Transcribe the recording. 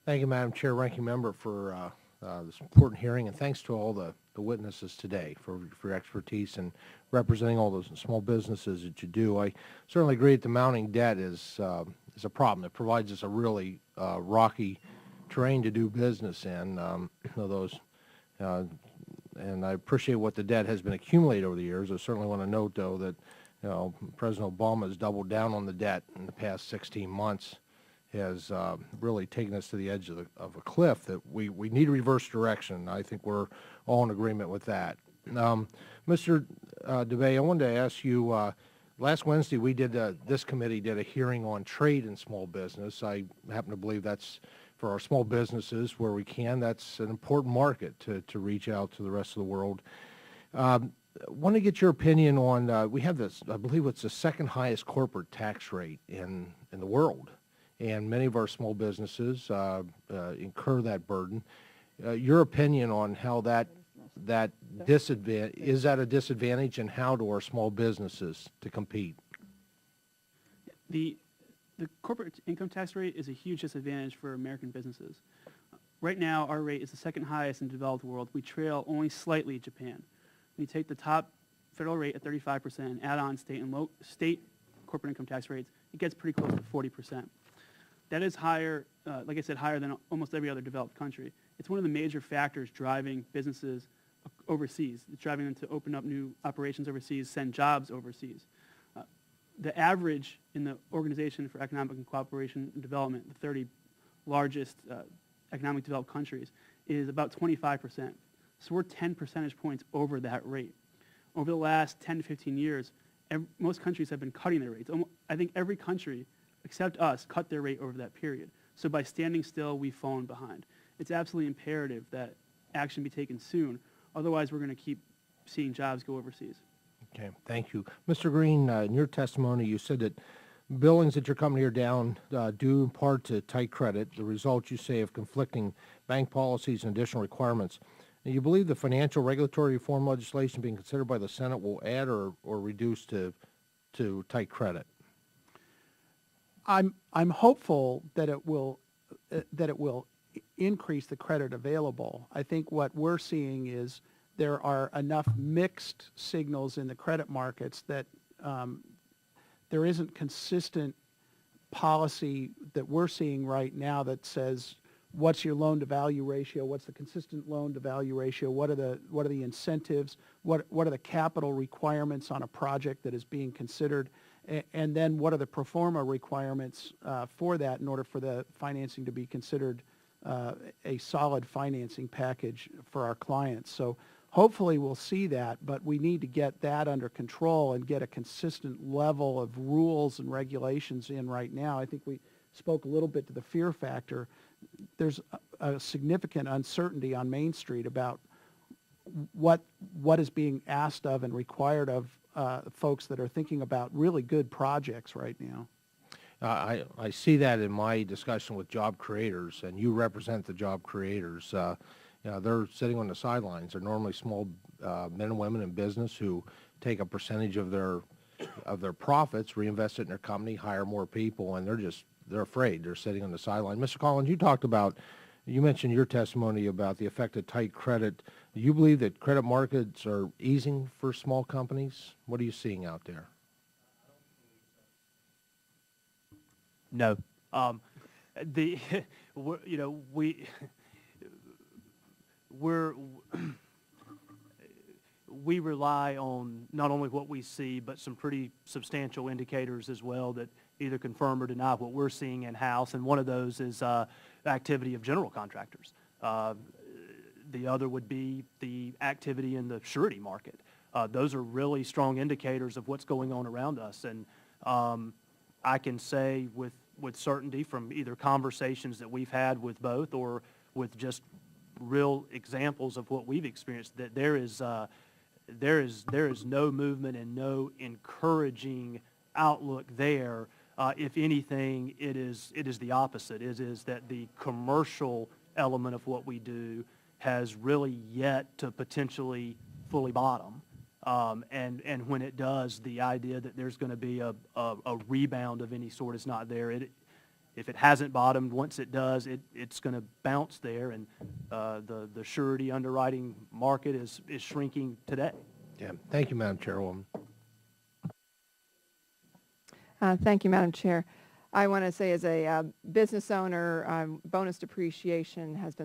Thank you, Madam Chair, Ranking Member, for this important hearing, and thanks to all the witnesses today for your expertise in representing all those small businesses that you do. I certainly agree that the mounting debt is a problem. It provides us a really rocky terrain to do business in. Those, uh, and I appreciate what the debt has been accumulated over the years. I certainly want to note, though, that President Obama has doubled down on the debt in the past 16 months. Has really taken us to the edge of a cliff that we need to reverse direction. I think we're all in agreement with that. Mr. DeVay, I wanted to ask you, last Wednesday this committee did a hearing on trade and small business. I happen to believe that's for our small businesses where we can. That's an important market to reach out to the rest of the world. Want to get your opinion on, we have this, I believe it's the second highest corporate tax rate in the world. And many of our small businesses incur that burden. Your opinion on how that disadvantage, is that a disadvantage, and how do our small businesses to compete? The corporate income tax rate is a huge disadvantage for American businesses. Right now, our rate is the second highest in the developed world. We trail only slightly Japan. When you take the top federal rate at 35% and add on state and state corporate income tax rates, it gets pretty close to 40%. That is higher, like I said, higher than almost every other developed country. It's one of the major factors driving businesses overseas. It's driving them to open up new operations overseas, send jobs overseas. The average in the Organization for Economic and Cooperation and Development, the 30 largest economic developed countries, is about 25%. So we're 10 percentage points over that rate. Over the last 10 to 15 years, most countries have been cutting their rates. I think every country except us, cut their rate over that period. So by standing still, we've fallen behind. It's absolutely imperative that action be taken soon. Otherwise, we're going to keep seeing jobs go overseas. Okay, thank you. Mr. Green, in your testimony, you said that billings at your company are down due in part to tight credit, the result, you say, of conflicting bank policies and additional requirements. Now, you believe the financial regulatory reform legislation being considered by the Senate will add or reduce to tight credit? I'm hopeful that it will increase the credit available. I think what we're seeing is there are enough mixed signals in the credit markets that there isn't consistent policy that we're seeing right now that says what's your loan to value ratio, what's the consistent loan to value ratio, what are the incentives, what are the capital requirements on a project that is being considered. And then what are the pro forma requirements for that in order for the financing to be considered a solid financing package for our clients. So hopefully we'll see that, but we need to get that under control and get a consistent level of rules and regulations in right now. I think we spoke a little bit to the fear factor. There's a significant uncertainty on Main Street about what is being asked of and required of folks that are thinking about really good projects right now. I see that in my discussion with job creators, and you represent the job creators. They're sitting on the sidelines. They're normally small men and women in business who take a percentage of their profits, reinvest it in their company, hire more people, and they're afraid. They're sitting on the sideline. Mr. Collins, you mentioned your testimony about the effect of tight credit. Do you believe that credit markets are easing for small companies? What are you seeing out there? No. The you know we rely on not only what we see but some pretty substantial indicators as well that either confirm or deny what we're seeing in house, and one of those is the activity of general contractors. The other would be the activity in the surety market. Those are really strong indicators of what's going on around us, and I can say with certainty from either conversations that we've had with both or with just real examples of what we've experienced that there is no movement and no encouraging outlook there. If anything, it is the opposite. It is that the commercial element of what we do has really yet to potentially fully bottom. And when it does, the idea that there's going to be a rebound of any sort is not there. if it hasn't bottomed, once it does, it's going to bounce there, and the surety underwriting market is shrinking today. Yeah. Thank you, Madam Chairwoman. Thank you, Madam Chair. I want to say as a business owner, bonus depreciation has been